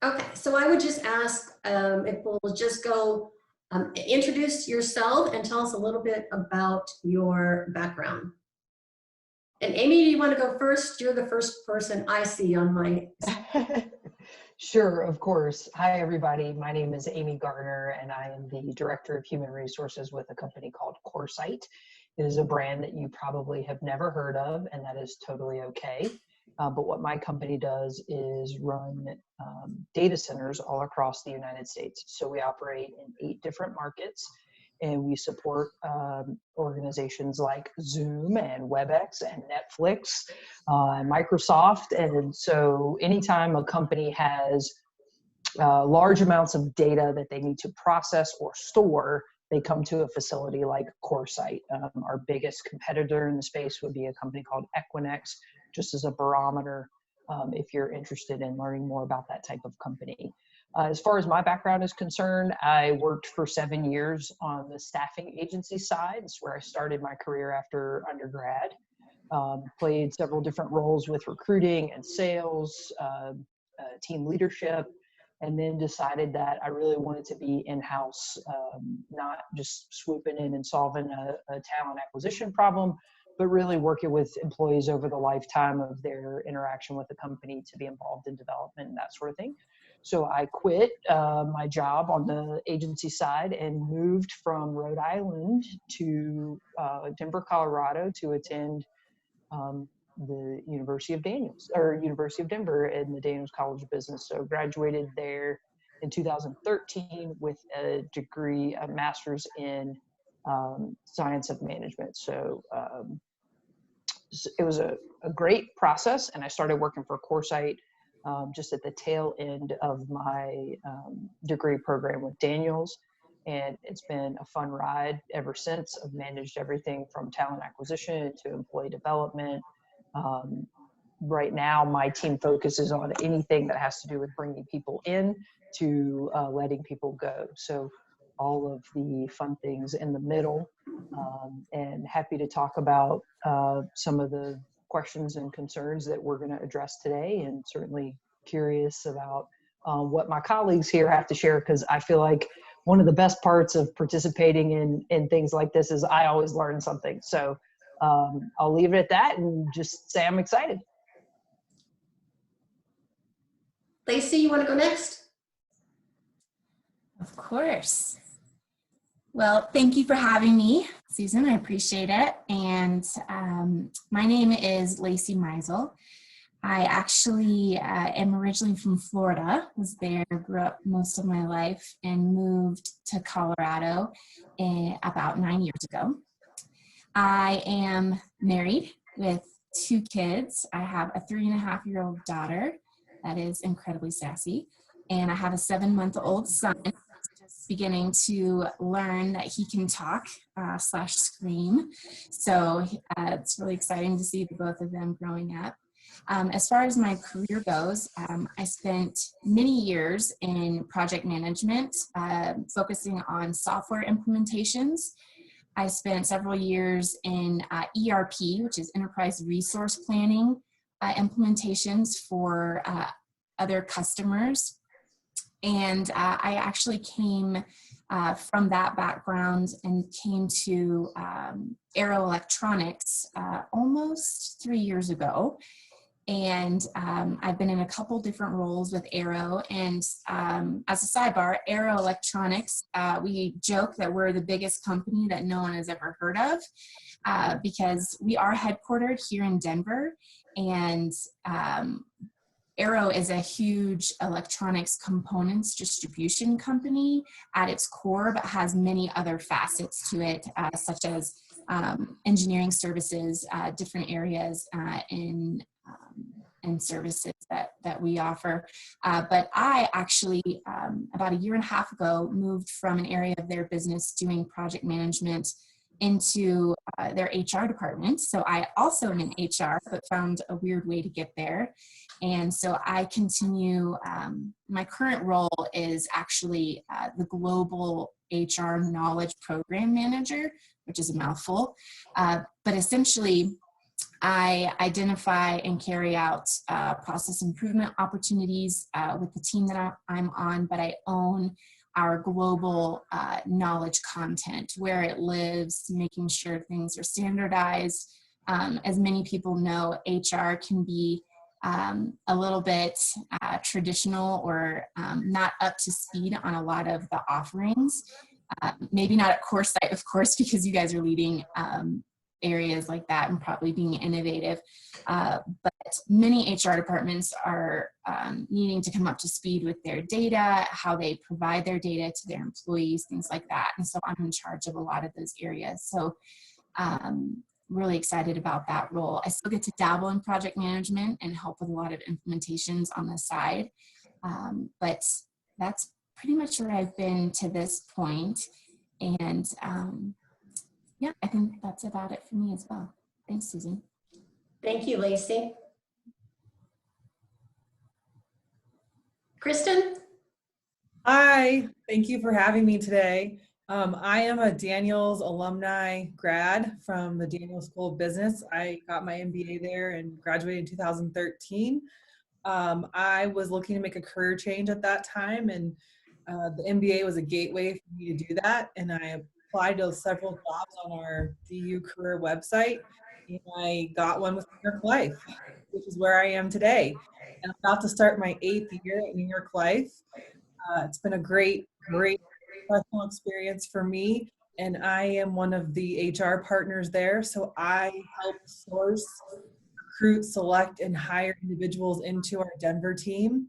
Okay, so I would just ask if we'll just go introduce yourself and tell us a little bit about your background. And Amy, do you want to go first? You're the first person I see on my. Sure, of course. Hi, everybody. My name is Amy Garner, and I am the Director of Human Resources with a company called Coresite. It is a brand that you probably have never heard of, and that is totally okay. But what my company does is run data centers all across the United States. So we operate in 8 different markets, and we support organizations like Zoom and WebEx and Netflix and Microsoft. And so anytime a company has large amounts of data that they need to process or store, they come to a facility like Coresite. Our biggest competitor in the space would be a company called Equinix, just as a barometer if you're interested in learning more about that type of company. As far as my background is concerned, I worked for 7 years on the staffing agency side. It's where I started my career after undergrad. Played several different roles with recruiting and sales, team leadership, and then decided that I really wanted to be in-house, not just swooping in and solving a talent acquisition problem, but really working with employees over the lifetime of their interaction with the company to be involved in development and that sort of thing. So I quit my job on the agency side and moved from Rhode Island to Denver, Colorado to attend the University of Denver in the Daniels College of Business. So graduated there in 2013 with a degree, a master's in science of management. So it was a great process, and I started working for Coresite just at the tail end of my degree program with Daniels. And it's been a fun ride ever since. I've managed everything from talent acquisition to employee development. Right now, my team focuses on anything that has to do with bringing people in to letting people go. So all of the fun things in the middle, and happy to talk about some of the questions and concerns that we're going to address today, and certainly curious about what my colleagues here have to share, because I feel like one of the best parts of participating in things like this is I always learn something. So I'll leave it at that and just say I'm excited. Lacy, you want to go next? Of course. Well, thank you for having me, Susan. I appreciate it. And my name is Lacy Meisel. I actually am originally from Florida, was there, grew up most of my life, and moved to Colorado about 9 years ago. I am married with 2 kids. I have a 3.5-year-old daughter that is incredibly sassy, and I have a 7-month-old son just beginning to learn that he can talk / scream. So it's really exciting to see the both of them growing up. As far as my career goes, I spent many years in project management, focusing on software implementations. I spent several years in ERP, which is Enterprise Resource Planning, implementations for other customers. And I actually came from that background and came to Aero Electronics almost 3 years ago. And I've been in a couple different roles with Aero. And as a sidebar, Aero Electronics, we joke that we're the biggest company that no one has ever heard of because we are headquartered here in Denver. And Aero is a huge electronics components distribution company at its core, but has many other facets to it, such as engineering services, different areas in services that we offer. But I actually, about 1.5 years ago, moved from an area of their business doing project management into their HR department. So I also am in HR, but found a weird way to get there. And so I continue, my current role is actually the Global HR Knowledge Program Manager, which is a mouthful. But essentially, I identify and carry out process improvement opportunities with the team that I'm on, but I own our global knowledge content, where it lives, making sure things are standardized. As many people know, HR can be a little bit traditional or not up to speed on a lot of the offerings. Maybe not at Coresite, of course, because you guys are leading areas like that and probably being innovative. But many HR departments are needing to come up to speed with their data, how they provide their data to their employees, things like that. And so I'm in charge of a lot of those areas. So really excited about that role. I still get to dabble in project management and help with a lot of implementations on the side. But that's pretty much where I've been to this point. And yeah, I think that's about it for me as well. Thanks, Susan. Thank you, Lacy. Kristen? Hi, thank you for having me today. I am a Daniels alumni grad from the Daniels School of Business. I got my MBA there and graduated in 2013. I was looking to make a career change at that time, and the MBA was a gateway for me to do that. And I applied to several jobs on our DU career website, and I got one with New York Life, which is where I am today. And I'm about to start my 8th year at New York Life. It's been a great professional experience for me, and I am one of the HR partners there. So I help source, recruit, select, and hire individuals into our Denver team.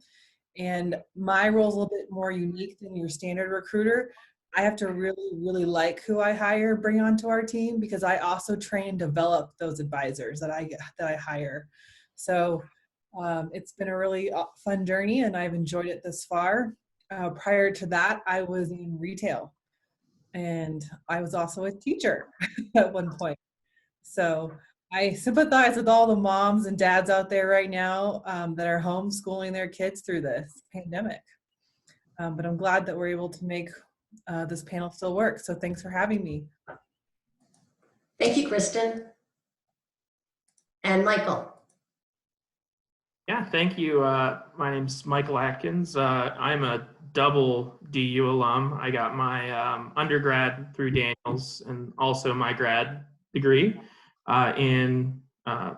And my role is a little bit more unique than your standard recruiter. I have to really like who I hire, bring onto our team, because I also train and develop those advisors that I hire. So it's been a really fun journey, and I've enjoyed it this far. Prior to that, I was in retail, and I was also a teacher at one point. So I sympathize with all the moms and dads out there right now that are homeschooling their kids through this pandemic. But I'm glad that we're able to make this panel still work. So thanks for having me. Thank you, Kristen. And Michael. Yeah, thank you. My name's Michael Atkins. I'm a double DU alum. I got my undergrad through Daniels and also my grad degree in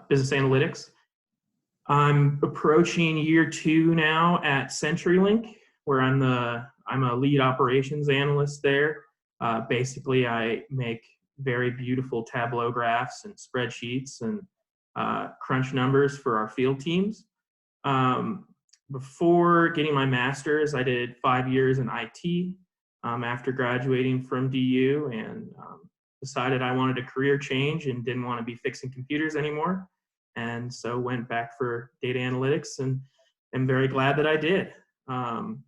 business analytics. I'm approaching year 2 now at CenturyLink, where I'm a lead operations analyst there. Basically, I make very beautiful Tableau graphs and spreadsheets and crunch numbers for our field teams. Before getting my master's, I did 5 years in IT after graduating from DU, and decided I wanted a career change and didn't want to be fixing computers anymore. And so went back for data analytics, and I'm very glad that I did. I'm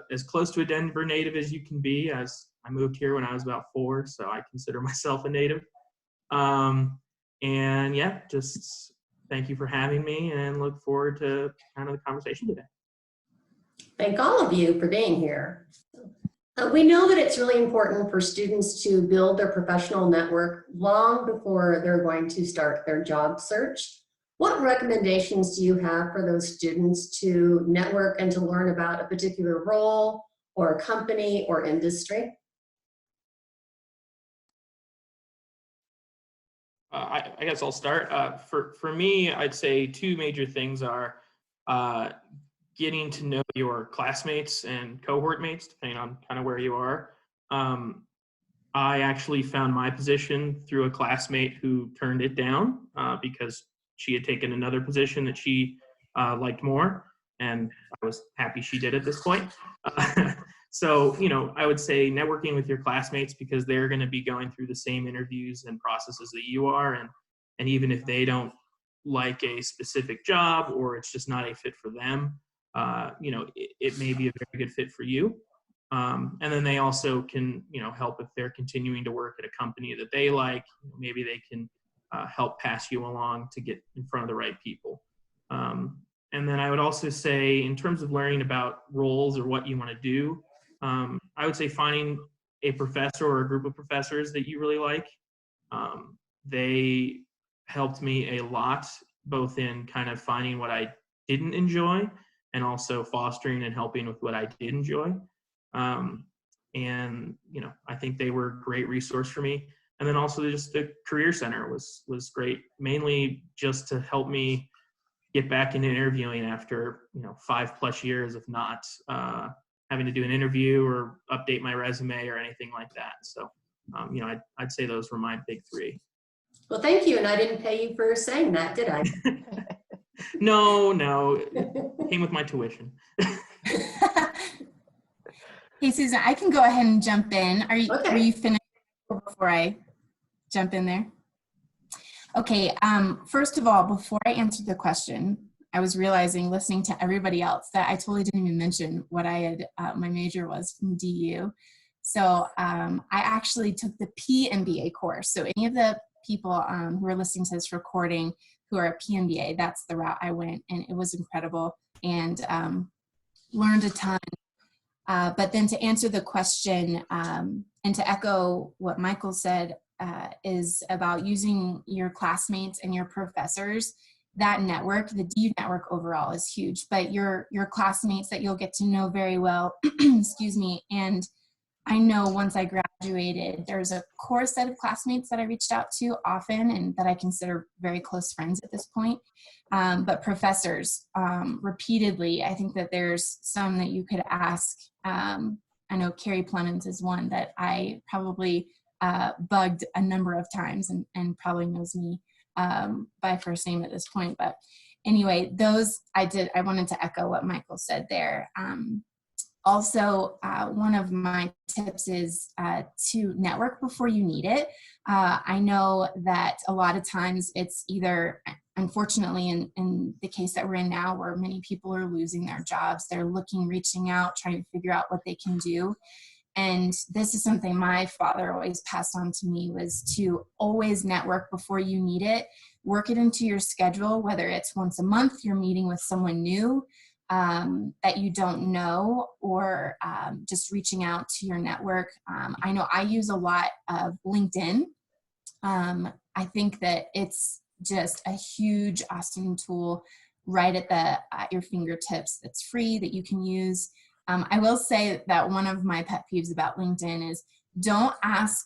as close to a Denver native as you can be, as I moved here when I was about 4, so I consider myself a native. And yeah, just thank you for having me, and look forward to kind of the conversation today. Thank all of you for being here. We know that it's really important for students to build their professional network long before they're going to start their job search. What recommendations do you have for those students to network and to learn about a particular role or a company or industry? I guess I'll start. For me, I'd say 2 major things are getting to know your classmates and cohort mates, depending on kind of where you are. I actually found my position through a classmate who turned it down because she had taken another position that she liked more, and I was happy she did at this point. So, I would say networking with your classmates, because they're going to be going through the same interviews and processes that you are. And even if they don't like a specific job, or it's just not a fit for them, it may be a very good fit for you. And then they also can, help if they're continuing to work at a company that they like. Maybe they can help pass you along to get in front of the right people. And then I would also say, in terms of learning about roles or what you want to do, I would say finding a professor or a group of professors that you really like. They helped me a lot, both in kind of finding what I didn't enjoy and also fostering and helping with what I did enjoy. And, I think they were a great resource for me. And then also just the Career Center was great, mainly just to help me get back into interviewing after, 5+ years of not having to do an interview or update my resume or anything like that. So, I'd say those were my big three. Well, thank you. And I didn't pay you for saying that, did I? No, it came with my tuition. Hey, Susan, I can go ahead and jump in. Are you finished before I jump in there? Okay, first of all, before I answer the question, I was realizing, listening to everybody else, that I totally didn't even mention what I had, my major was from DU. So I actually took the PMBA course. So any of the people who are listening to this recording who are a PMBA, that's the route I went, and it was incredible, and learned a ton. But then to answer the question, and to echo what Michael said, is about using your classmates and your professors. That network, the DU network overall, is huge, but your classmates that you'll get to know very well, excuse me. And I know once I graduated, there's a core set of classmates that I reached out to often and that I consider very close friends at this point. But professors, repeatedly, I think that there's some that you could ask. I know Carrie Plemons is one that I probably bugged a number of times and probably knows me by first name at this point. But anyway, those I wanted to echo what Michael said there. Also, one of my tips is to network before you need it. I know that a lot of times it's either, unfortunately, in the case that we're in now, where many people are losing their jobs, they're reaching out, trying to figure out what they can do. And this is something my father always passed on to me, was to always network before you need it. Work it into your schedule, whether it's once a month you're meeting with someone new that you don't know, or just reaching out to your network. I know I use a lot of LinkedIn. I think that it's just a huge, awesome tool right at your fingertips that's free, that you can use. I will say that one of my pet peeves about LinkedIn is don't ask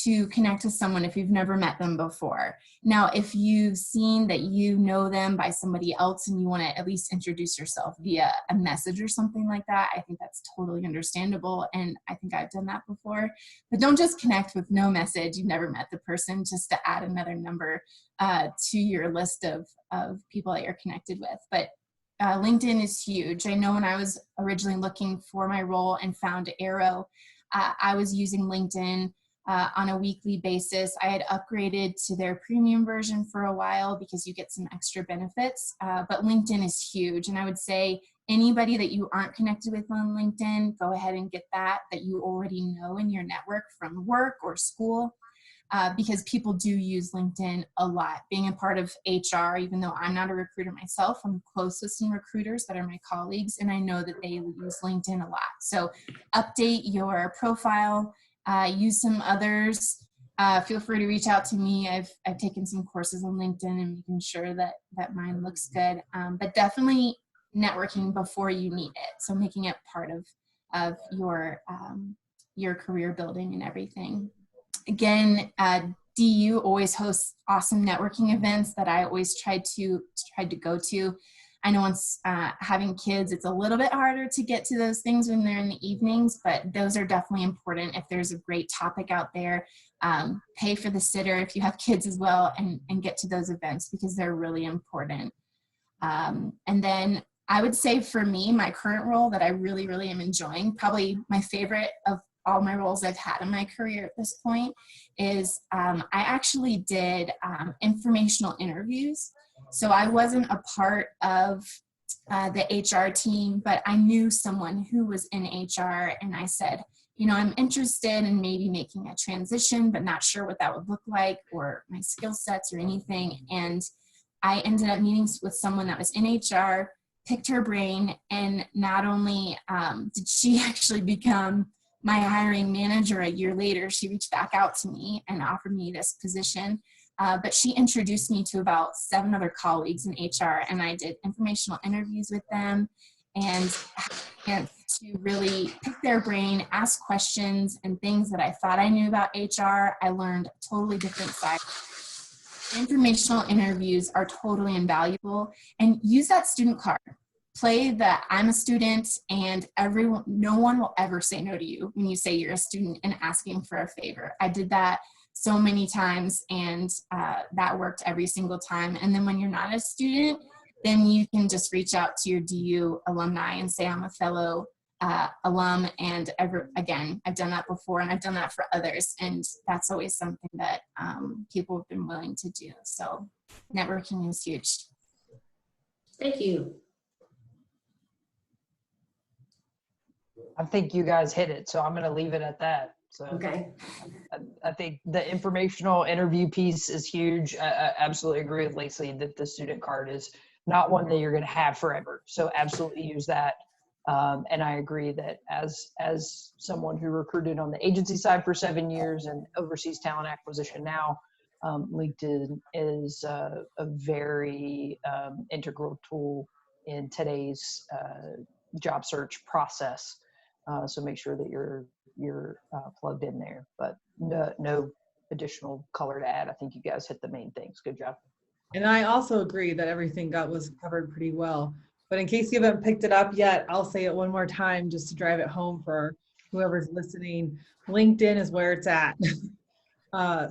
to connect with someone if you've never met them before. Now, if you've seen that you know them by somebody else and you want to at least introduce yourself via a message or something like that, I think that's totally understandable. And I think I've done that before. But don't just connect with no message. You've never met the person just to add another number to your list of people that you're connected with. But LinkedIn is huge. I know when I was originally looking for my role and found Arrow, I was using LinkedIn on a weekly basis. I had upgraded to their premium version for a while because you get some extra benefits, but LinkedIn is huge. And I would say anybody that you aren't connected with on LinkedIn, go ahead and get that you already know in your network from work or school, because people do use LinkedIn a lot. Being a part of HR, even though I'm not a recruiter myself, I'm close with some recruiters that are my colleagues, and I know that they use LinkedIn a lot. So update your profile, use some others. Feel free to reach out to me. I've taken some courses on LinkedIn and making sure that mine looks good. But definitely networking before you need it. So making it part of your career building and everything. Again, DU always hosts awesome networking events that I always tried to go to. I know once having kids, it's a little bit harder to get to those things when they're in the evenings, but those are definitely important. If there's a great topic out there, pay for the sitter if you have kids as well, and get to those events because they're really important. And then I would say for me, my current role that I really, really am enjoying, probably my favorite of all my roles I've had in my career at this point, is I actually did informational interviews. So I wasn't a part of the HR team, but I knew someone who was in HR, and I said, I'm interested in maybe making a transition, but not sure what that would look like or my skill sets or anything. And I ended up meeting with someone that was in HR, picked her brain, and not only did she actually become my hiring manager a year later, she reached back out to me and offered me this position. but she introduced me to about 7 other colleagues in HR, and I did informational interviews with them and had a chance to really pick their brain, ask questions, and things that I thought I knew about HR. I learned a totally different side. Informational interviews are totally invaluable, and use that student card. Play that I'm a student, and no one will ever say no to you when you say you're a student and asking for a favor. I did that so many times, and that worked every single time. And then when you're not a student, then you can just reach out to your DU alumni and say, I'm a fellow alum, and again, I've done that before, and I've done that for others, and that's always something that people have been willing to do. So networking is huge. Thank you. I think you guys hit it, so I'm going to leave it at that. So Okay. I think the informational interview piece is huge. I absolutely agree with Lacy that the student card is not one that you're going to have forever. So absolutely use that. And I agree that as someone who recruited on the agency side for 7 years and oversees talent acquisition now, LinkedIn is a very integral tool in today's job search process. So make sure that you're plugged in there, but no additional color to add. I think you guys hit the main things. Good job. And I also agree that everything was covered pretty well. But in case you haven't picked it up yet, I'll say it one more time just to drive it home for whoever's listening. LinkedIn is where it's at.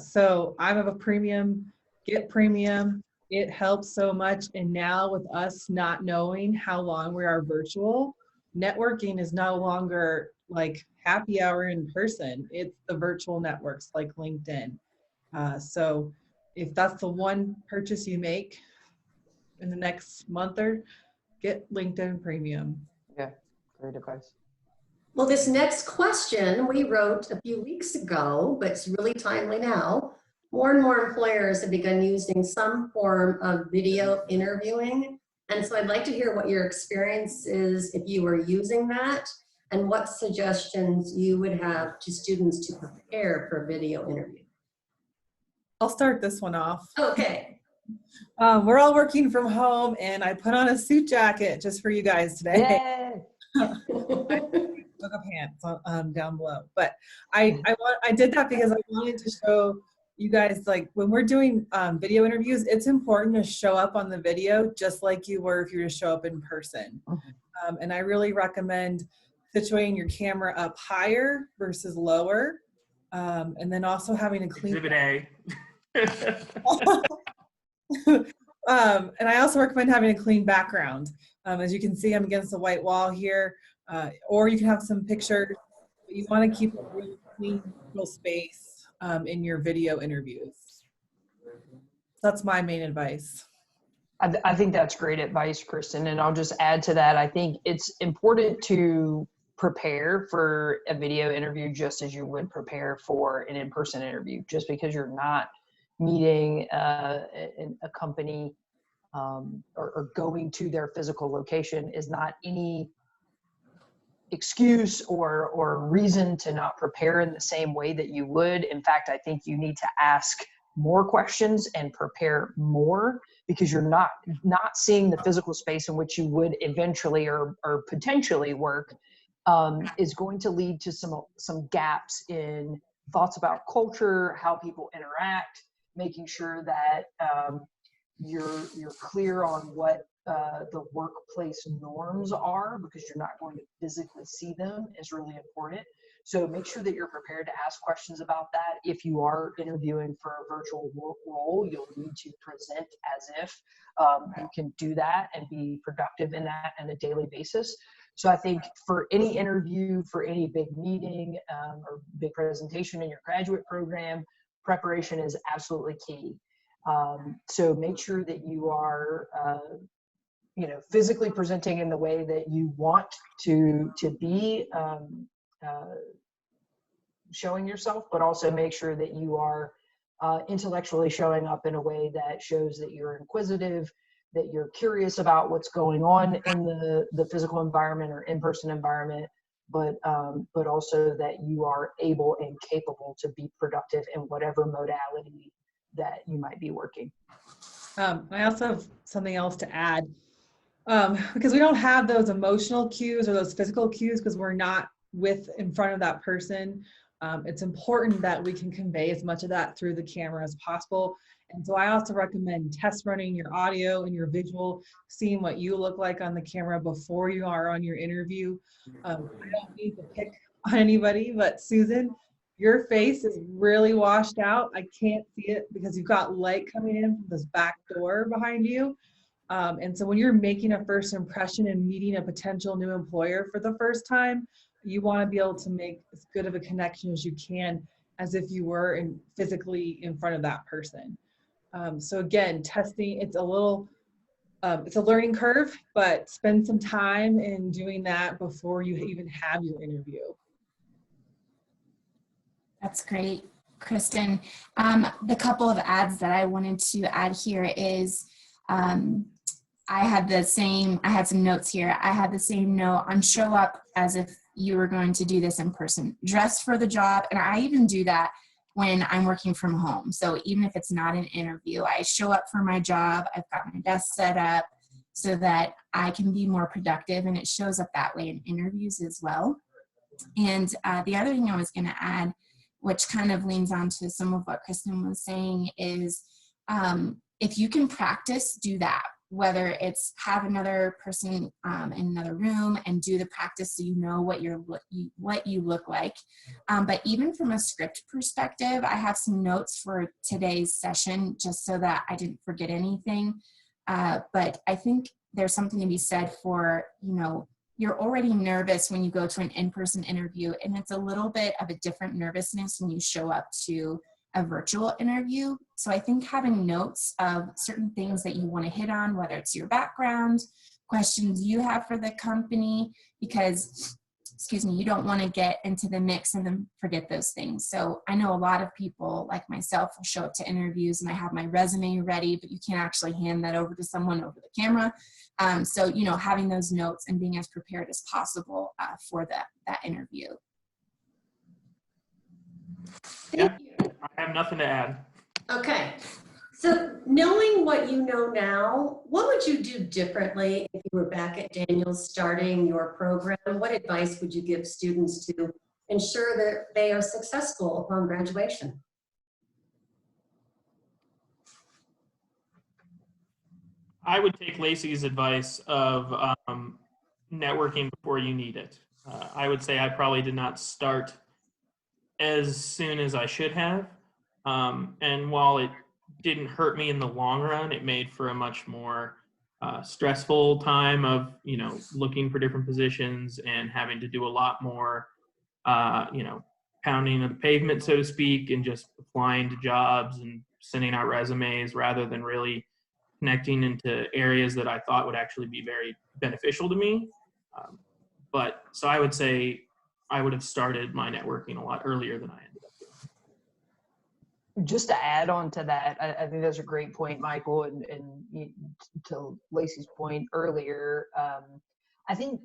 So I have a premium, get premium. It helps so much. And now with us not knowing how long we are virtual, networking is no longer like happy hour in person. It's the virtual networks like LinkedIn. So if that's the one purchase you make in the next month, or get LinkedIn Premium. Yeah, great advice. Well, this next question we wrote a few weeks ago, but it's really timely now. More and more employers have begun using some form of video interviewing. And so I'd like to hear what your experience is if you were using that, and what suggestions you would have to students to prepare for a video interview. I'll start this one off. Okay. We're all working from home, and I put on a suit jacket just for you guys today. Yoga pants down below, but I did that because I wanted to show you guys, like, when we're doing video interviews, it's important to show up on the video just like you were if you were to show up in person. And I really recommend situating your camera up higher versus lower, and then also having a clean Exhibit A. And I also recommend having a clean background. As you can see, I'm against the white wall here, or you can have some pictures, but you want to keep a really clean little space in your video interviews. That's my main advice. I think that's great advice, Kristen. And I'll just add to that. I think it's important to prepare for a video interview just as you would prepare for an in-person interview. Just because you're not meeting a company or going to their physical location is not any excuse or reason to not prepare in the same way that you would. In fact, I think you need to ask more questions and prepare more, because you're not seeing the physical space in which you would eventually or potentially work, is going to lead to some gaps in thoughts about culture, how people interact, making sure that you're clear on what the workplace norms are, because you're not going to physically see them, is really important. So make sure that you're prepared to ask questions about that. If you are interviewing for a virtual role, you'll need to present as if you can do that and be productive in that on a daily basis. So I think for any interview, for any big meeting or big presentation in your graduate program, preparation is absolutely key. So make sure that you are physically presenting in the way that you want to be showing yourself, but also make sure that you are intellectually showing up in a way that shows that you're inquisitive, that you're curious about what's going on in the physical environment or in-person environment, but also that you are able and capable to be productive in whatever modality that you might be working. I also have something else to add, because we don't have those emotional cues or those physical cues because we're not in front of that person. It's important that we can convey as much of that through the camera as possible. And so I also recommend test running your audio and your visual, seeing what you look like on the camera before you are on your interview. I don't need to pick on anybody, but Susan, your face is really washed out. I can't see it because you've got light coming in from this back door behind you. And so when you're making a first impression and meeting a potential new employer for the first time, you want to be able to make as good of a connection as you can, as if you were physically in front of that person. So again, testing, it's a learning curve, but spend some time in doing that before you even have your interview. That's great, Kristen. The couple of ads that I wanted to add here is, I had some notes here. I had the same note on show up as if you were going to do this in person. Dress for the job, and I even do that when I'm working from home. So even if it's not an interview, I show up for my job. I've got my desk set up so that I can be more productive, and it shows up that way in interviews as well. And the other thing I was going to add, which kind of leans onto some of what Kristen was saying, is if you can practice, do that. Whether it's have another person in another room and do the practice so you know what you look like. But even from a script perspective, I have some notes for today's session just so that I didn't forget anything. But I think there's something to be said for, you're already nervous when you go to an in-person interview, and it's a little bit of a different nervousness when you show up to a virtual interview. So I think having notes of certain things that you want to hit on, whether it's your background, questions you have for the company, because, you don't want to get into the mix and then forget those things. So I know a lot of people like myself will show up to interviews and I have my resume ready, but you can't actually hand that over to someone over the camera. So, having those notes and being as prepared as possible for that interview. Yeah, I have nothing to add. Okay. So knowing what you know now, what would you do differently if you were back at Daniels starting your program? What advice would you give students to ensure that they are successful upon graduation? I would take Lacy's advice of networking before you need it. I would say I probably did not start as soon as I should have. And while it didn't hurt me in the long run, it made for a much more stressful time of, looking for different positions and having to do a lot more, pounding of the pavement, so to speak, and just applying to jobs and sending out resumes rather than really connecting into areas that I thought would actually be very beneficial to me. So I would say I would have started my networking a lot earlier than I ended up doing. Just to add on to that, I think that's a great point, Michael, and to Lacy's point earlier, I think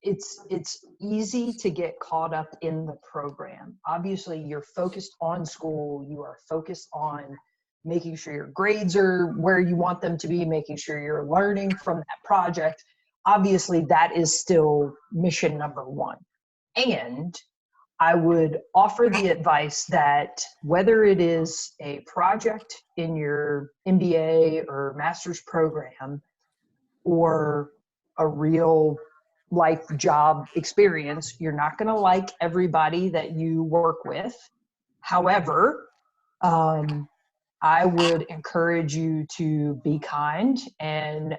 it's easy to get caught up in the program. Obviously, you're focused on school, you are focused on making sure your grades are where you want them to be, making sure you're learning from that project. Obviously, that is still mission number one. And I would offer the advice that whether it is a project in your MBA or master's program or a real life job experience, you're not going to like everybody that you work with. However, I would encourage you to be kind and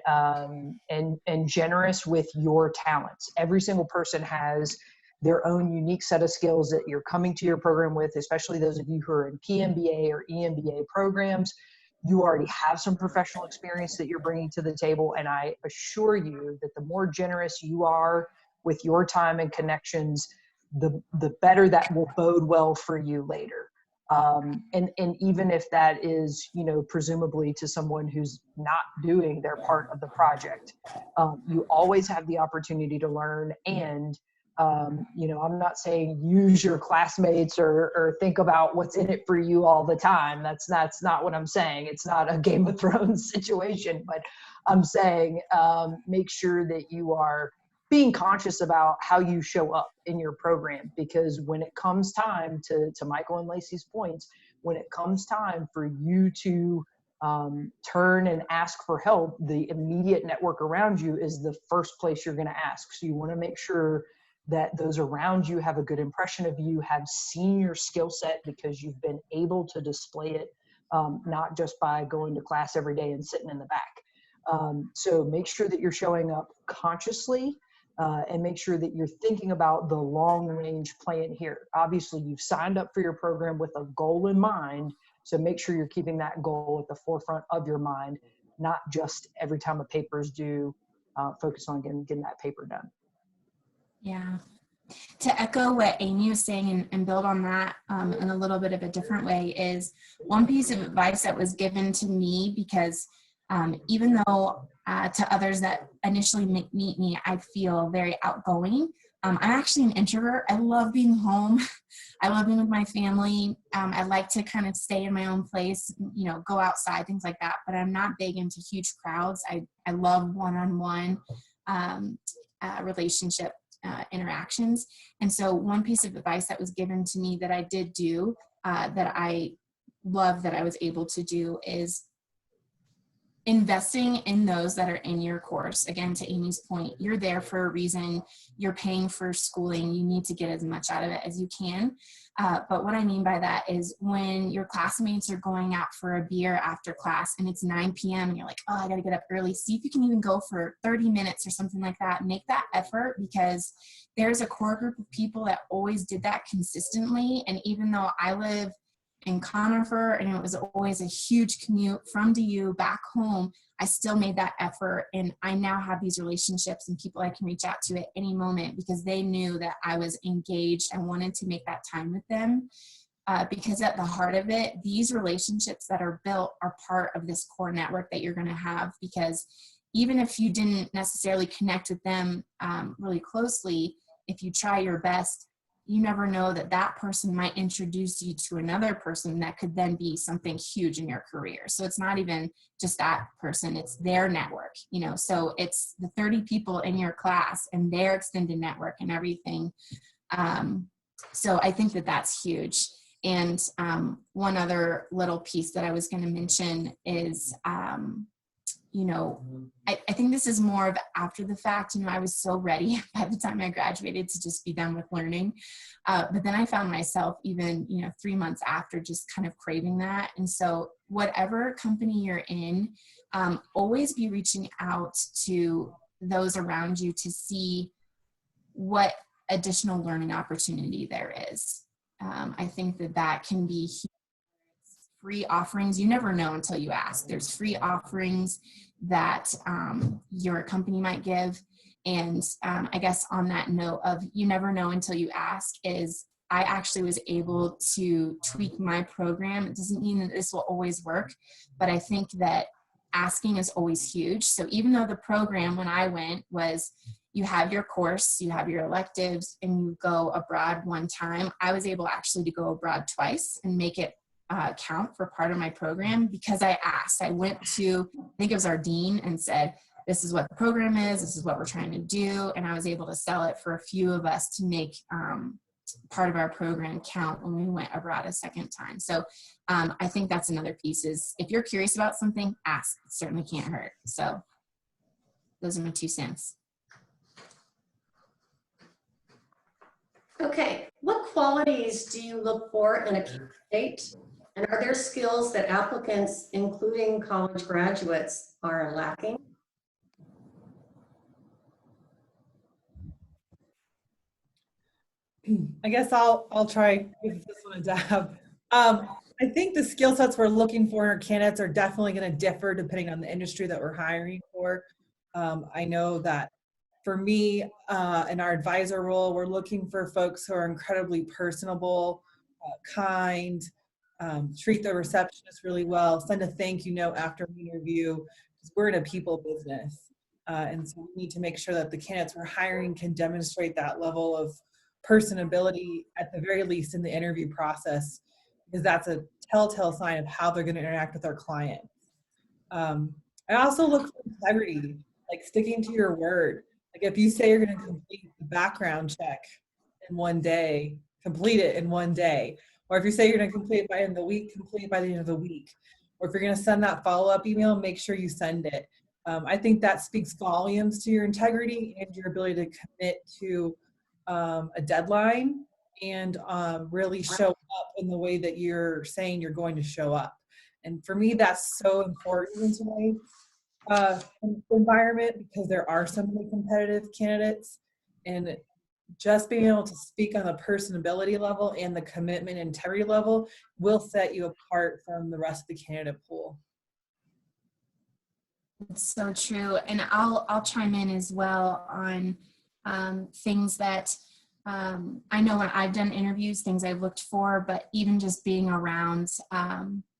generous with your talents. Every single person has their own unique set of skills that you're coming to your program with, especially those of you who are in PMBA or EMBA programs. You already have some professional experience that you're bringing to the table, and I assure you that the more generous you are with your time and connections, the better that will bode well for you later. And even if that is, presumably to someone who's not doing their part of the project, you always have the opportunity to learn, and You know, I'm not saying use your classmates or think about what's in it for you all the time. That's not what I'm saying. It's not a Game of Thrones situation, but I'm saying make sure that you are being conscious about how you show up in your program, because when it comes time to Michael and Lacy's points, when it comes time for you to turn and ask for help, the immediate network around you is the first place you're going to ask. So you want to make sure that those around you have a good impression of you, have seen your skill set because you've been able to display it, not just by going to class every day and sitting in the back. So make sure that you're showing up consciously, and make sure that you're thinking about the long range plan here. Obviously, you've signed up for your program with a goal in mind, so make sure you're keeping that goal at the forefront of your mind, not just every time a paper is due, focus on getting that paper done. Yeah. To echo what Amy was saying and build on that in a little bit of a different way, is one piece of advice that was given to me, because even though to others that initially meet me, I feel very outgoing. I'm actually an introvert. I love being home. I love being with my family. I like to kind of stay in my own place, you know, go outside, things like that. But I'm not big into huge crowds. I love one-on-one relationship interactions. And so one piece of advice that was given to me that I did do, that I love that I was able to do, is investing in those that are in your course. Again, to Amy's point, you're there for a reason. You're paying for schooling. You need to get as much out of it as you can. But what I mean by that is when your classmates are going out for a beer after class and it's 9 p.m. and you're like, oh, I got to get up early. See if you can even go for 30 minutes or something like that. Make that effort, because there's a core group of people that always did that consistently. And even though I live in Conifer and it was always a huge commute from DU back home, I still made that effort. And I now have these relationships and people I can reach out to at any moment because they knew that I was engaged and wanted to make that time with them. Because at the heart of it, these relationships that are built are part of this core network that you're going to have. Because even if you didn't necessarily connect with them really closely, if you try your best, you never know that that person might introduce you to another person that could then be something huge in your career. So it's not even just that person, it's their network, you know, so it's the 30 people in your class and their extended network and everything. So I think that that's huge. And one other little piece that I was going to mention is, you know, I think this is more of after the fact. You know, I was so ready by the time I graduated to just be done with learning. But then I found myself even, you know, 3 months after just kind of craving that. And so whatever company you're in, always be reaching out to those around you to see what additional learning opportunity there is. I think that that can be huge. Free offerings. You never know until you ask. There's free offerings that your company might give. And I guess on that note of you never know until you ask, is I actually was able to tweak my program. It doesn't mean that this will always work, but I think that asking is always huge. So even though the program when I went was you have your course, you have your electives, and you go abroad one time, I was able actually to go abroad twice and make it count for part of my program because I asked. I went to, I think it was our dean, and said, this is what the program is, this is what we're trying to do, and I was able to sell it for a few of us to make part of our program count when we went abroad a second time. So I think that's another piece is if you're curious about something, ask. It certainly can't hurt. So those are my 2 cents. Okay, what qualities do you look for in a candidate? And are there skills that applicants, including college graduates, are lacking? I guess I'll try with this one a dab. I think the skill sets we're looking for in our candidates are definitely going to differ depending on the industry that we're hiring for. I know that for me, in our advisor role, we're looking for folks who are incredibly personable, kind, treat the receptionist really well, send a thank you note after an interview, because we're in a people business. And so we need to make sure that the candidates we're hiring can demonstrate that level of personability at the very least in the interview process, because that's a telltale sign of how they're going to interact with our client. I also look for integrity, like sticking to your word. Like if you say you're going to complete the background check in one day, complete it in one day. Or if you say you're going to complete it by the end of the week, complete it by the end of the week. Or if you're going to send that follow-up email, make sure you send it. I think that speaks volumes to your integrity and your ability to commit to a deadline and really show up in the way that you're saying you're going to show up. And for me, that's so important in today's environment, because there are so many competitive candidates, and just being able to speak on the personability level and the commitment and integrity level will set you apart from the rest of the candidate pool. It's so true. And I'll chime in as well on things that I know when I've done interviews, things I've looked for, but even just being around,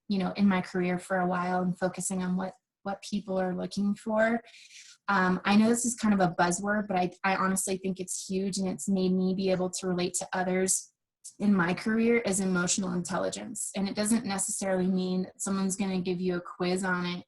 in my career for a while and focusing on what people are looking for. I know this is kind of a buzzword, but I honestly think it's huge, and it's made me be able to relate to others in my career, is emotional intelligence. And it doesn't necessarily mean that someone's going to give you a quiz on it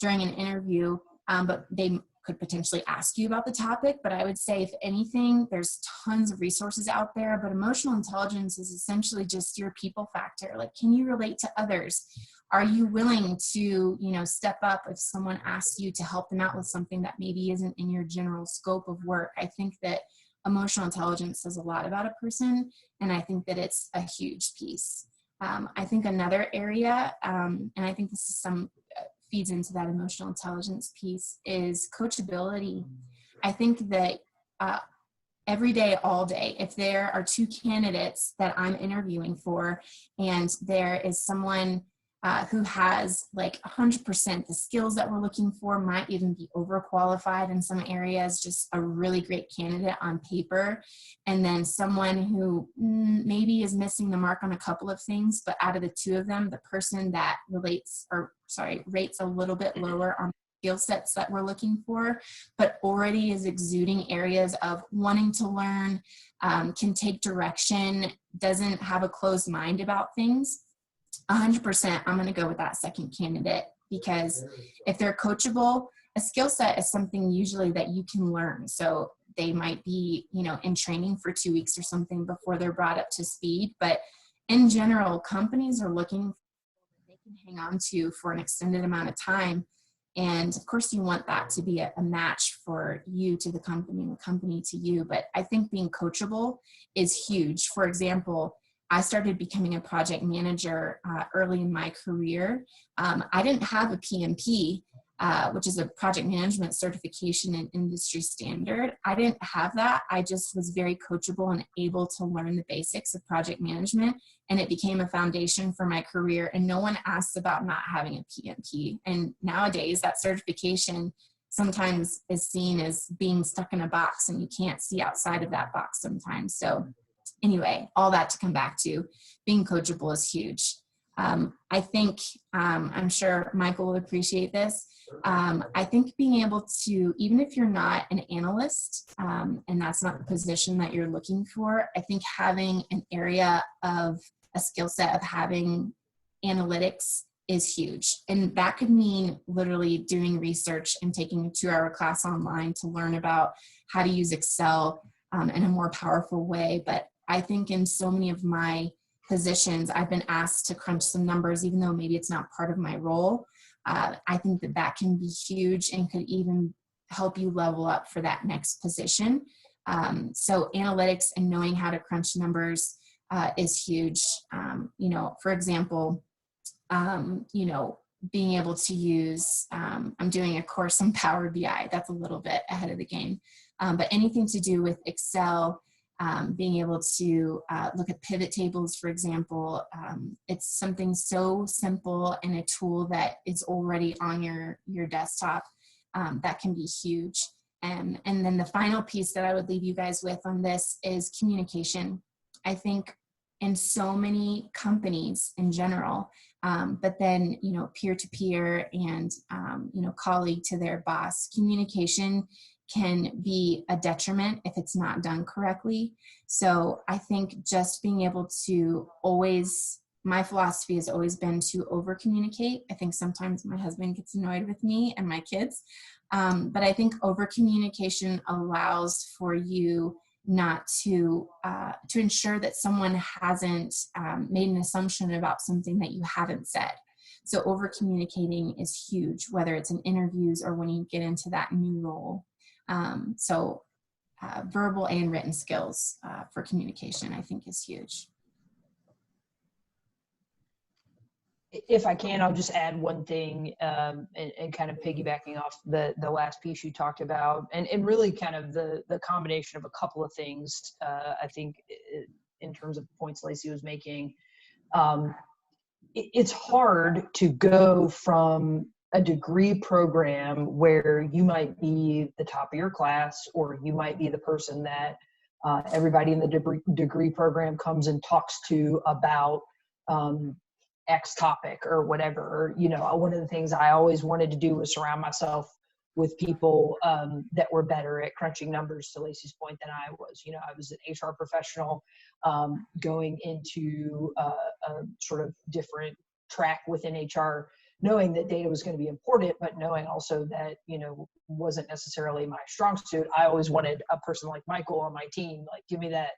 during an interview, but they could potentially ask you about the topic. But I would say, if anything, there's tons of resources out there, but emotional intelligence is essentially just your people factor. Like, can you relate to others? Are you willing to, step up if someone asks you to help them out with something that maybe isn't in your general scope of work? I think that emotional intelligence says a lot about a person, and I think that it's a huge piece. I think another area, and I think this is feeds into that emotional intelligence piece, is coachability. I think that every day, all day, if there are two candidates that I'm interviewing for, and there is someone who has like 100% the skills that we're looking for, might even be overqualified in some areas, just a really great candidate on paper, and then someone who maybe is missing the mark on a couple of things, but out of the two of them, the person that rates a little bit lower on skill sets that we're looking for, but already is exuding areas of wanting to learn, can take direction, doesn't have a closed mind about things, 100%, I'm going to go with that second candidate, because if they're coachable, a skill set is something usually that you can learn. So they might be, in training for 2 weeks or something before they're brought up to speed. But in general, companies are looking for they can hang on to for an extended amount of time. And of course, you want that to be a match for you to the company and the company to you. But I think being coachable is huge. For example, I started becoming a project manager early in my career. I didn't have a PMP, which is a project management certification and industry standard. I didn't have that. I just was very coachable and able to learn the basics of project management, and it became a foundation for my career. And no one asks about not having a PMP. And nowadays, that certification sometimes is seen as being stuck in a box, and you can't see outside of that box sometimes. So anyway, all that to come back to being coachable is huge. I think, I'm sure Michael will appreciate this. I think being able to, even if you're not an analyst, and that's not the position that you're looking for, I think having an area of a skill set of having analytics is huge. And that could mean literally doing research and taking a 2-hour class online to learn about how to use Excel in a more powerful way. But I think in so many of my positions, I've been asked to crunch some numbers, even though maybe it's not part of my role. I think that can be huge and could even help you level up for that next position. So analytics and knowing how to crunch numbers is huge. For example, being able to use, I'm doing a course on Power BI. That's a little bit ahead of the game. But anything to do with Excel, being able to look at pivot tables, for example, it's something so simple and a tool that is already on your desktop that can be huge. And then the final piece that I would leave you guys with on this is communication. I think in so many companies in general. But then, peer-to-peer and, colleague to their boss, communication can be a detriment if it's not done correctly. So I think just being able to always, my philosophy has always been to over communicate. I think sometimes my husband gets annoyed with me and my kids, but I think over communication allows for you not to ensure that someone hasn't made an assumption about something that you haven't said. So over communicating is huge, whether it's in interviews or when you get into that new role. Verbal and written skills for communication, I think, is huge. If I can, I'll just add one thing and kind of piggybacking off the last piece you talked about, and really kind of the combination of a couple of things, I think, in terms of points Lacy was making. It's hard to go from a degree program where you might be the top of your class, or you might be the person that everybody in the degree program comes and talks to about X topic or whatever. One of the things I always wanted to do was surround myself with people that were better at crunching numbers, to Lacy's point, than I was. I was an HR professional going into a sort of different track within HR, knowing that data was going to be important, but knowing also that, wasn't necessarily my strong suit. I always wanted a person like Michael on my team, like, give me that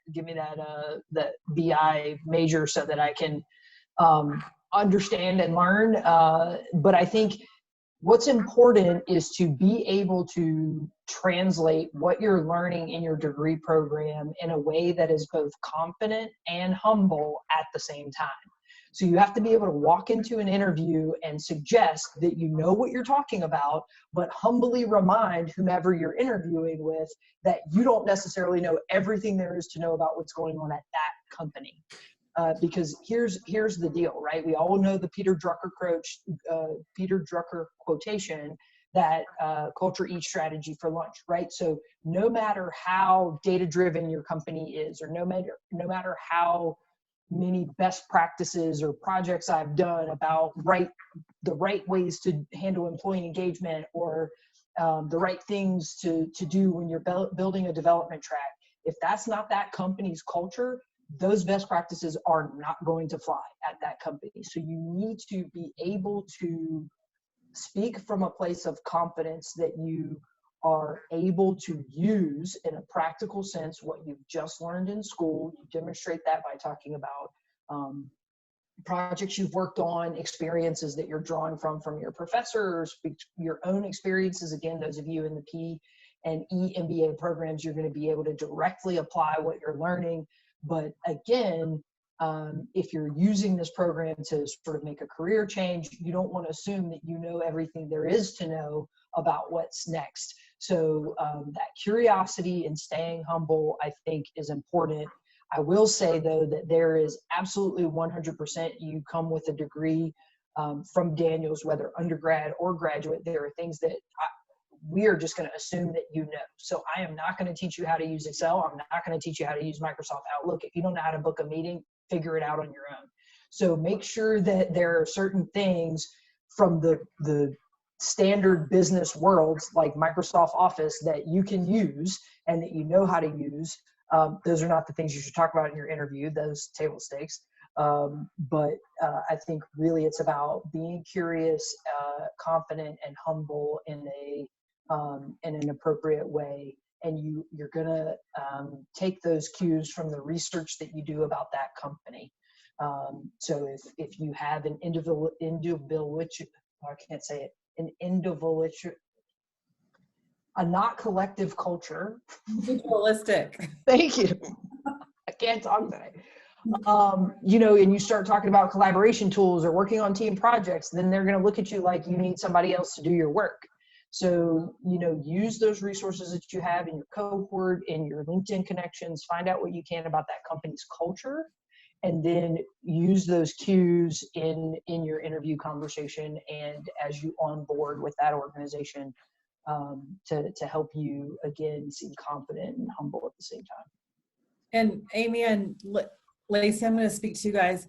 the BI major so that I can understand and learn. But I think what's important is to be able to translate what you're learning in your degree program in a way that is both confident and humble at the same time. So you have to be able to walk into an interview and suggest that you know what you're talking about, but humbly remind whomever you're interviewing with that you don't necessarily know everything there is to know about what's going on at that company. Because here's the deal, right? We all know the Peter Drucker quotation that culture eats strategy for lunch, right? So no matter how data-driven your company is, or no matter how many best practices or projects I've done about the right ways to handle employee engagement, or the right things to do when you're building a development track, if that's not that company's culture, those best practices are not going to fly at that company. So you need to be able to speak from a place of confidence that you are able to use in a practical sense what you've just learned in school. You demonstrate that by talking about projects you've worked on, experiences that you're drawing from your professors, your own experiences. Again, those of you in the P and E MBA programs, you're going to be able to directly apply what you're learning. But again, if you're using this program to sort of make a career change, you don't want to assume that you know everything there is to know about what's next. So that curiosity and staying humble, I think, is important. I will say, though, that there is absolutely 100% you come with a degree from Daniels, whether undergrad or graduate. There are things that we are just going to assume that you know. So I am not going to teach you how to use Excel. I'm not going to teach you how to use Microsoft Outlook. If you don't know how to book a meeting, figure it out on your own. So make sure that there are certain things from the standard business worlds like Microsoft Office that you can use and that you know how to use. Those are not the things you should talk about in your interview, those table stakes. But I think really it's about being curious, confident, and humble in an appropriate way. And you're gonna take those cues from the research that you do about that company. So if you have an a not collective culture. Individualistic. Thank you. I can't talk today. And you start talking about collaboration tools or working on team projects, then they're going to look at you like you need somebody else to do your work. So, use those resources that you have in your cohort, in your LinkedIn connections, find out what you can about that company's culture, and then use those cues in your interview conversation and as you onboard with that organization to help you, again, seem confident and humble at the same time. And Amy, and Lacy, I'm going to speak to you guys.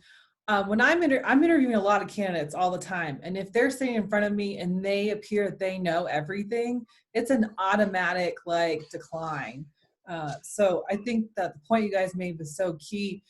When I'm interviewing a lot of candidates all the time, and if they're sitting in front of me and they appear that they know everything, it's an automatic like decline. So I think that the point you guys made was so key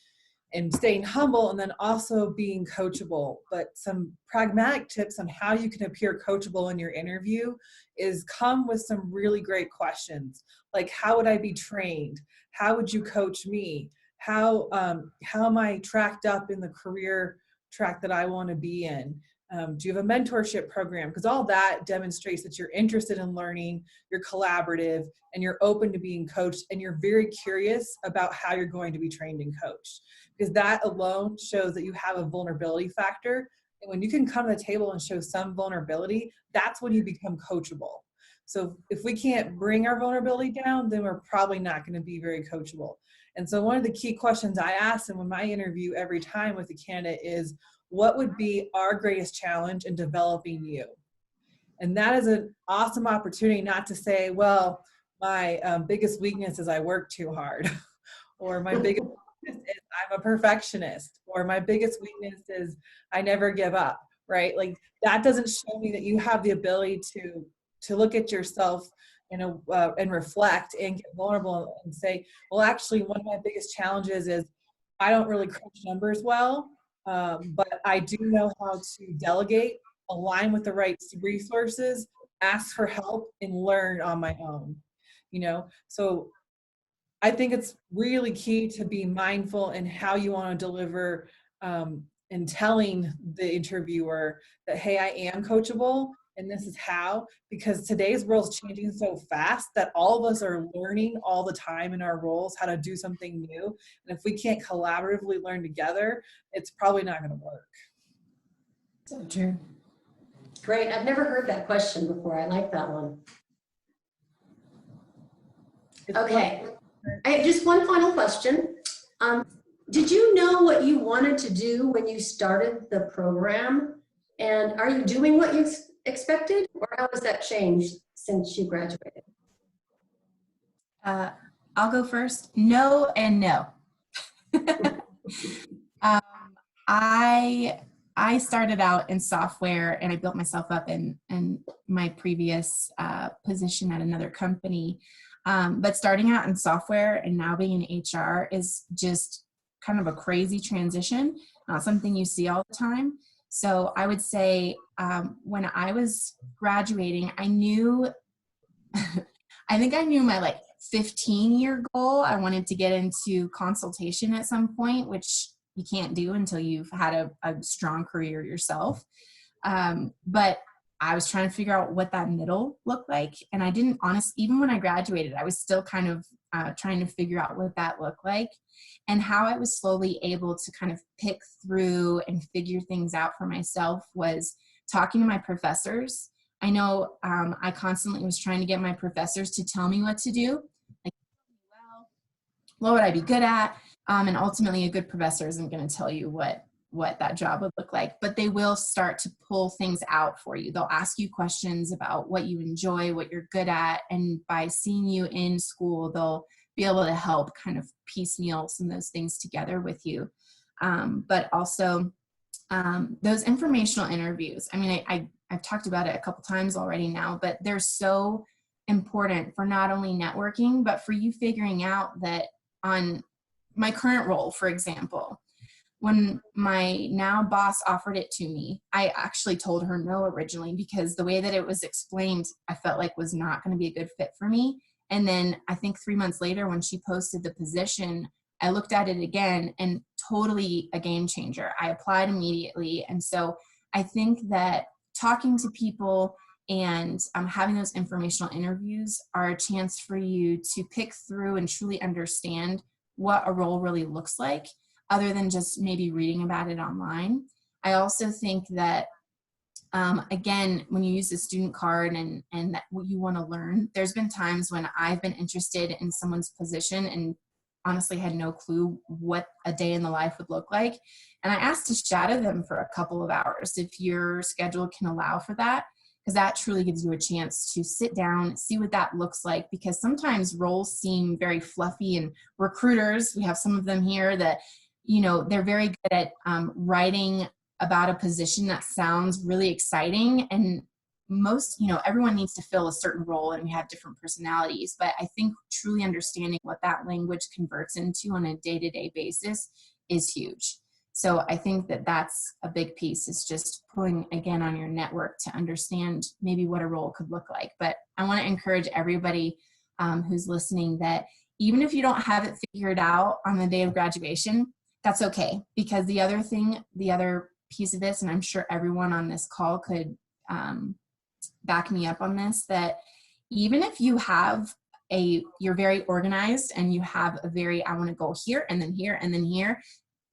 in staying humble and then also being coachable. But some pragmatic tips on how you can appear coachable in your interview is come with some really great questions. Like, how would I be trained? How would you coach me? How am I tracked up in the career track that I want to be in? Do you have a mentorship program? Because all that demonstrates that you're interested in learning, you're collaborative, and you're open to being coached, and you're very curious about how you're going to be trained and coached. Because that alone shows that you have a vulnerability factor. And when you can come to the table and show some vulnerability, that's when you become coachable. So if we can't bring our vulnerability down, then we're probably not going to be very coachable. And so one of the key questions I ask them in my interview every time with a candidate is, what would be our greatest challenge in developing you? And that is an awesome opportunity not to say, well, my biggest weakness is I work too hard, or my biggest weakness is I'm a perfectionist, or my biggest weakness is I never give up, right? Like, that doesn't show me that you have the ability to look at yourself and reflect and get vulnerable and say, well, actually, one of my biggest challenges is I don't really crunch numbers well, but I do know how to delegate, align with the right resources, ask for help, and learn on my own. So I think it's really key to be mindful in how you want to deliver and telling the interviewer that, hey, I am coachable, and this is how, because today's world's changing so fast that all of us are learning all the time in our roles how to do something new. And if we can't collaboratively learn together, it's probably not going to work. So true. Great. I've never heard that question before. I like that one. Okay. I have just one final question. Did you know what you wanted to do when you started the program? And are you doing what you expected, or how has that changed since you graduated? I'll go first. No and no. I started out in software, and I built myself up in my previous position at another company. But starting out in software and now being in HR is just kind of a crazy transition, not something you see all the time. So I would say when I was graduating, I knew, I think I knew my 15-year goal. I wanted to get into consultation at some point, which you can't do until you've had a strong career yourself. But I was trying to figure out what that middle looked like. And I didn't even when I graduated, I was still kind of trying to figure out what that looked like, and how I was slowly able to kind of pick through and figure things out for myself was talking to my professors. I know I constantly was trying to get my professors to tell me what to do. Like, well, what would I be good at? And ultimately, a good professor isn't going to tell you what that job would look like, but they will start to pull things out for you. They'll ask you questions about what you enjoy, what you're good at, and by seeing you in school, they'll be able to help kind of piecemeal some of those things together with you. But also those informational interviews. I mean, I've talked about it a couple times already now, but they're so important for not only networking, but for you figuring out that on my current role, for example, when my now boss offered it to me, I actually told her no originally, because the way that it was explained, I felt like was not going to be a good fit for me. And then I think 3 months later, when she posted the position, I looked at it again, and totally a game changer. I applied immediately. And so I think that talking to people and having those informational interviews are a chance for you to pick through and truly understand what a role really looks like, other than just maybe reading about it online. I also think that, again, when you use the student card and that what you want to learn, there's been times when I've been interested in someone's position and honestly had no clue what a day in the life would look like. And I asked to shadow them for a couple of hours if your schedule can allow for that, because that truly gives you a chance to sit down, see what that looks like, because sometimes roles seem very fluffy, and recruiters, we have some of them here that you know, they're very good at writing about a position that sounds really exciting. And most, you know, everyone needs to fill a certain role and we have different personalities. But I think truly understanding what that language converts into on a day-to-day basis is huge. So I think that that's a big piece, is just pulling again on your network to understand maybe what a role could look like. But I want to encourage everybody who's listening that even if you don't have it figured out on the day of graduation, that's okay. Because the other thing, the other piece of this, and I'm sure everyone on this call could back me up on this, that even if you have you're very organized and you have a very, I want to go here and then here and then here,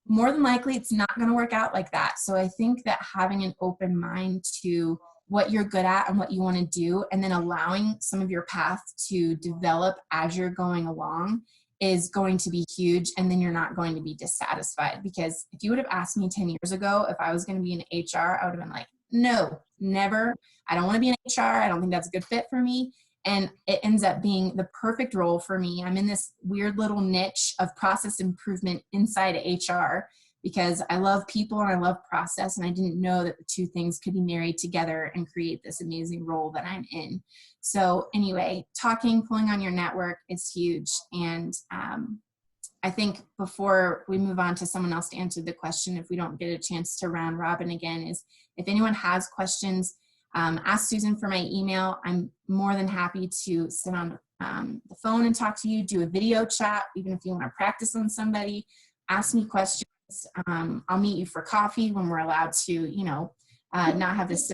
more than likely it's not going to work out like that. So I think that having an open mind to what you're good at and what you want to do, and then allowing some of your path to develop as you're going along, is going to be huge. And then you're not going to be dissatisfied. Because if you would have asked me 10 years ago if I was going to be in HR, I would have been like, no, never. I don't want to be in HR. I don't think that's a good fit for me. And it ends up being the perfect role for me. I'm in this weird little niche of process improvement inside of HR because I love people and I love process. And I didn't know that the two things could be married together and create this amazing role that I'm in. So anyway, pulling on your network is huge. And I think before we move on to someone else to answer the question, if we don't get a chance to round robin again, is if anyone has questions, ask Susan for my email. I'm more than happy to sit on the phone and talk to you, do a video chat, even if you want to practice on somebody, ask me questions. I'll meet you for coffee when we're allowed to, you know, not have this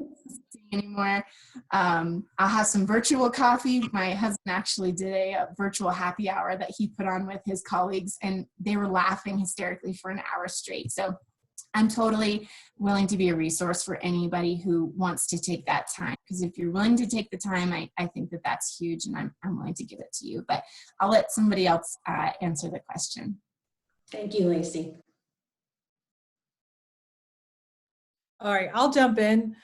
anymore. I'll have some virtual coffee. My husband actually did a virtual happy hour that he put on with his colleagues, and they were laughing hysterically for an hour straight. So I'm totally willing to be a resource for anybody who wants to take that time. Because if you're willing to take the time, I think that that's huge, and I'm willing to give it to you. But I'll let somebody else answer the question. Thank you, Lacy. All right, I'll jump in.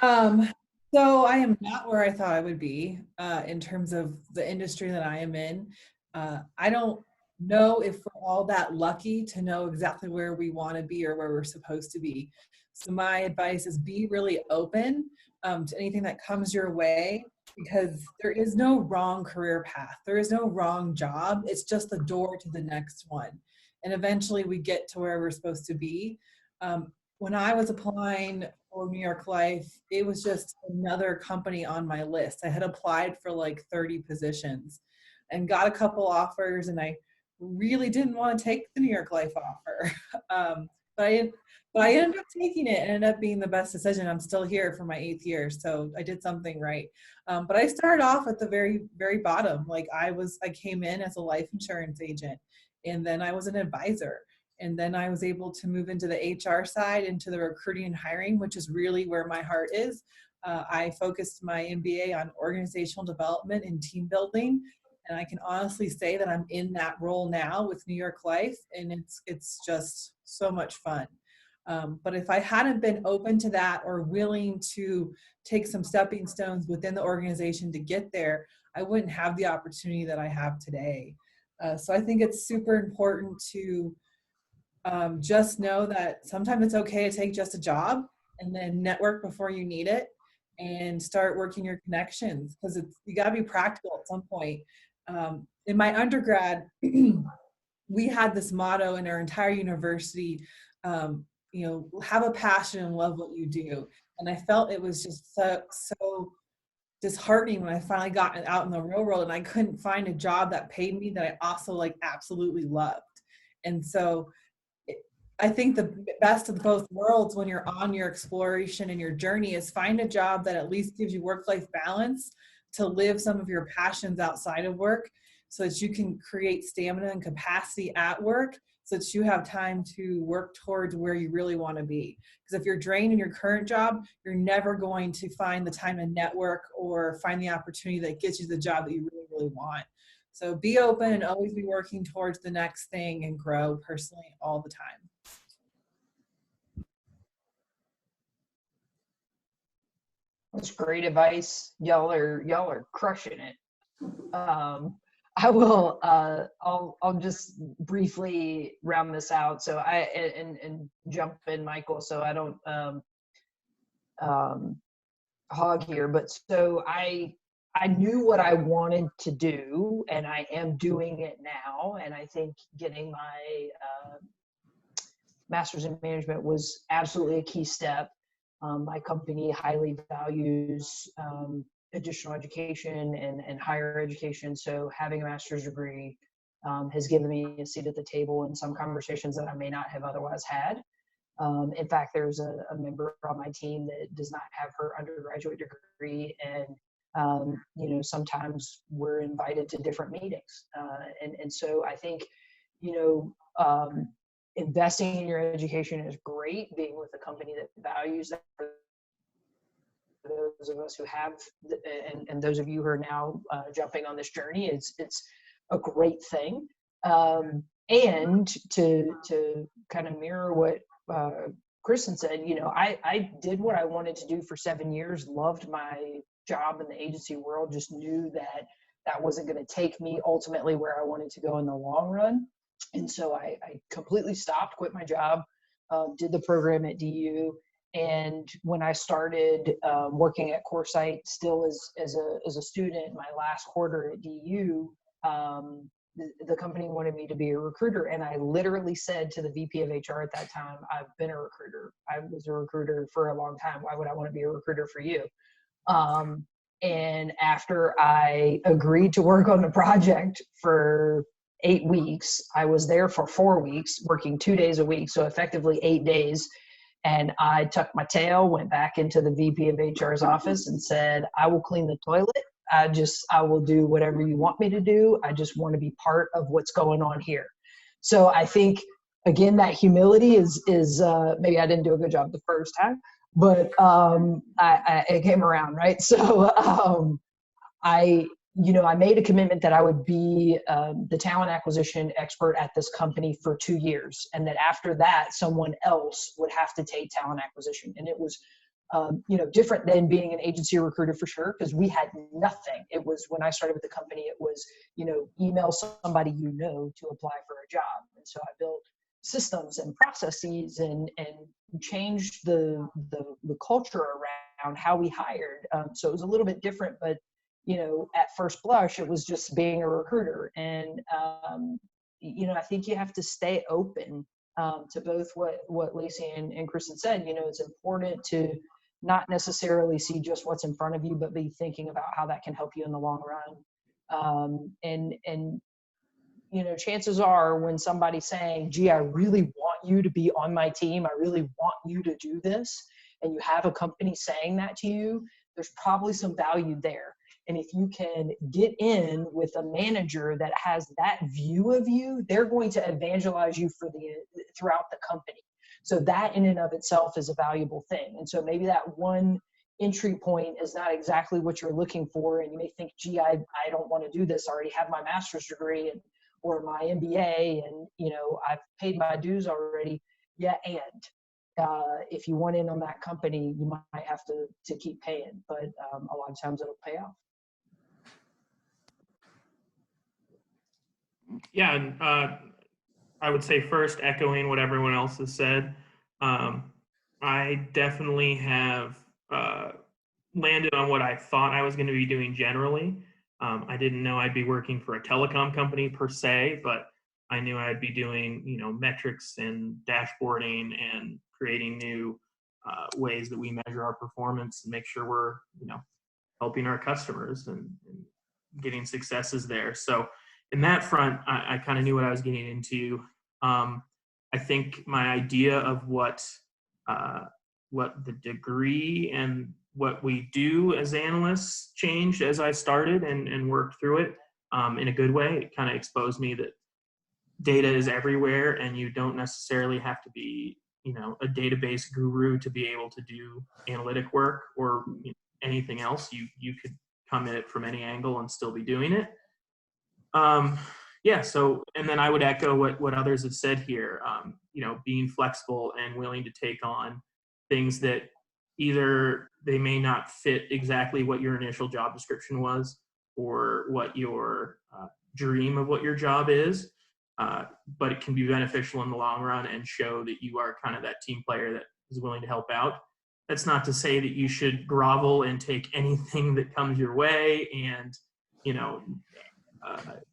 So I am not where I thought I would be in terms of the industry that I am in. I don't know if we're all that lucky to know exactly where we want to be or where we're supposed to be. So my advice is be really open to anything that comes your way, because there is no wrong career path. There is no wrong job. It's just the door to the next one. And eventually we get to where we're supposed to be. When I was applying for New York Life, it was just another company on my list. I had applied for like 30 positions and got a couple offers, and I really didn't want to take the New York Life offer. But I ended up taking it, and ended up being the best decision. I'm still here for my 8th year, so I did something right. But I started off at the very, very bottom. Like I came in as a life insurance agent, and then I was an advisor. And then I was able to move into the HR side, into the recruiting and hiring, which is really where my heart is. I focused my MBA on organizational development and team building. And I can honestly say that I'm in that role now with New York Life, and it's just so much fun. But if I hadn't been open to that or willing to take some stepping stones within the organization to get there, I wouldn't have the opportunity that I have today. So I think it's super important to just know that sometimes it's okay to take just a job and then network before you need it, and start working your connections, because you got to be practical at some point. In my undergrad, we had this motto in our entire university, you know, have a passion and love what you do. And I felt it was just so disheartening when I finally got out in the real world and I couldn't find a job that paid me that I also like absolutely loved. And so I think the best of both worlds when you're on your exploration and your journey is find a job that at least gives you work-life balance to live some of your passions outside of work, so that you can create stamina and capacity at work, so that you have time to work towards where you really want to be. Because if you're drained in your current job, you're never going to find the time to network or find the opportunity that gets you the job that you really, really want. So be open and always be working towards the next thing and grow personally all the time. That's great advice. Y'all are crushing it. I will. I'll just briefly round this out. So and jump in, Michael. So I don't hog here. But so I knew what I wanted to do, and I am doing it now. And I think getting my master's in management was absolutely a key step. My company highly values additional education and higher education. So having a master's degree has given me a seat at the table in some conversations that I may not have otherwise had. In fact, there's a member on my team that does not have her undergraduate degree, and you know, sometimes we're invited to different meetings. And so I think, you know, investing in your education is great. Being with a company that values that, for those of us who have, and those of you who are now jumping on this journey, it's a great thing. And to kind of mirror what Kristen said, you know, I did what I wanted to do for 7 years, loved my job in the agency world, just knew that that wasn't going to take me ultimately where I wanted to go in the long run. And so I completely stopped, quit my job, did the program at DU. And when I started working at Coresite, still as a student, my last quarter at DU, the company wanted me to be a recruiter. And I literally said to the VP of HR at that time, I've been a recruiter. I was a recruiter for a long time. Why would I want to be a recruiter for you? And after I agreed to work on the project for 8 weeks, I was there for 4 weeks, working 2 days a week. So effectively 8 days. And I tucked my tail, went back into the VP of HR's office and said, I will clean the toilet. I will do whatever you want me to do. I just want to be part of what's going on here. So I think, again, that humility is maybe I didn't do a good job the first time, but it came around, right? So I made a commitment that I would be the talent acquisition expert at this company for 2 years, and that after that, someone else would have to take talent acquisition. And it was, different than being an agency recruiter for sure, because we had nothing. It was, when I started with the company, it was, email somebody to apply for a job. And so I built systems and processes and changed the culture around how we hired. So it was a little bit different, but at first blush, it was just being a recruiter. And, I think you have to stay open to both what Lacy and Kristen said. It's important to not necessarily see just what's in front of you, but be thinking about how that can help you in the long run. And chances are when somebody's saying, gee, I really want you to be on my team, I really want you to do this, and you have a company saying that to you, there's probably some value there. And if you can get in with a manager that has that view of you, they're going to evangelize you throughout the company. So that in and of itself is a valuable thing. And so maybe that one entry point is not exactly what you're looking for. And you may think, gee, I don't want to do this. I already have my master's degree or my MBA, and I've paid my dues already. Yeah, and if you want in on that company, you might have to keep paying, but a lot of times it'll pay off. Yeah, and I would say first, echoing what everyone else has said, I definitely have landed on what I thought I was going to be doing generally. I didn't know I'd be working for a telecom company per se, but I knew I'd be doing, metrics and dashboarding and creating new ways that we measure our performance and make sure we're, helping our customers and getting successes there. So in that front, I kind of knew what I was getting into. I think my idea of what the degree and what we do as analysts changed as I started and worked through it in a good way. It kind of exposed me that data is everywhere, and you don't necessarily have to be, a database guru to be able to do analytic work or anything else. You could come at it from any angle and still be doing it. So, and then I would echo what others have said here, being flexible and willing to take on things that either they may not fit exactly what your initial job description was or what your dream of what your job is, but it can be beneficial in the long run and show that you are kind of that team player that is willing to help out. That's not to say that you should grovel and take anything that comes your way. And,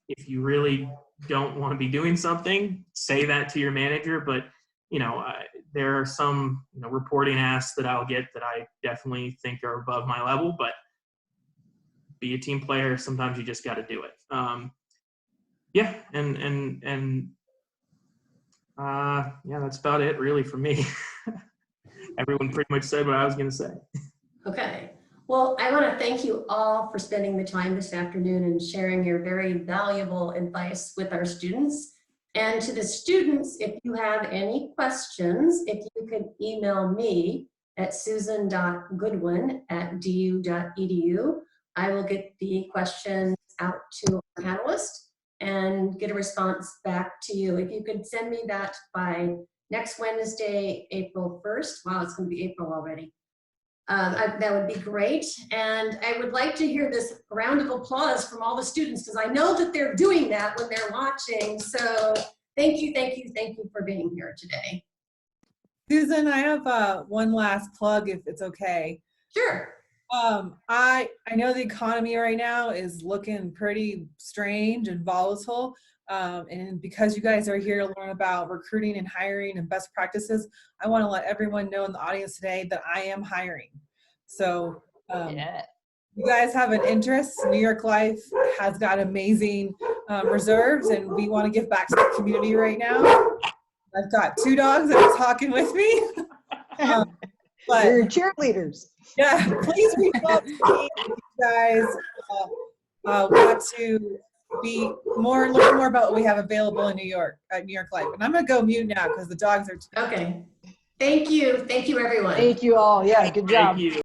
if you really don't want to be doing something, say that to your manager. But, there are some reporting asks that I'll get that I definitely think are above my level, but be a team player. Sometimes you just got to do it. That's about it really for me. Everyone pretty much said what I was going to say. Okay. Well, I want to thank you all for spending the time this afternoon and sharing your very valuable advice with our students. And to the students, if you have any questions, if you could email me at susan.goodwin@du.edu, I will get the questions out to our panelists and get a response back to you. If you could send me that by next Wednesday, April 1st. Wow, it's going to be April already. That would be great. And I would like to hear this round of applause from all the students, because I know that they're doing that when they're watching. So thank you for being here today. Susan, I have one last plug if it's okay. Sure. I know the economy right now is looking pretty strange and volatile. And because you guys are here to learn about recruiting and hiring and best practices, I want to let everyone know in the audience today that I am hiring. So you guys have an interest. New York Life has got amazing reserves, and we want to give back to the community right now. I've got 2 dogs that are talking with me. But You're cheerleaders. yeah, please reach out to me if you guys want to learn more about what we have available in New York at New York Life. And I'm gonna go mute now because the dogs are. Okay. Thank you, everyone. Thank you all. Yeah, good job. Thank you.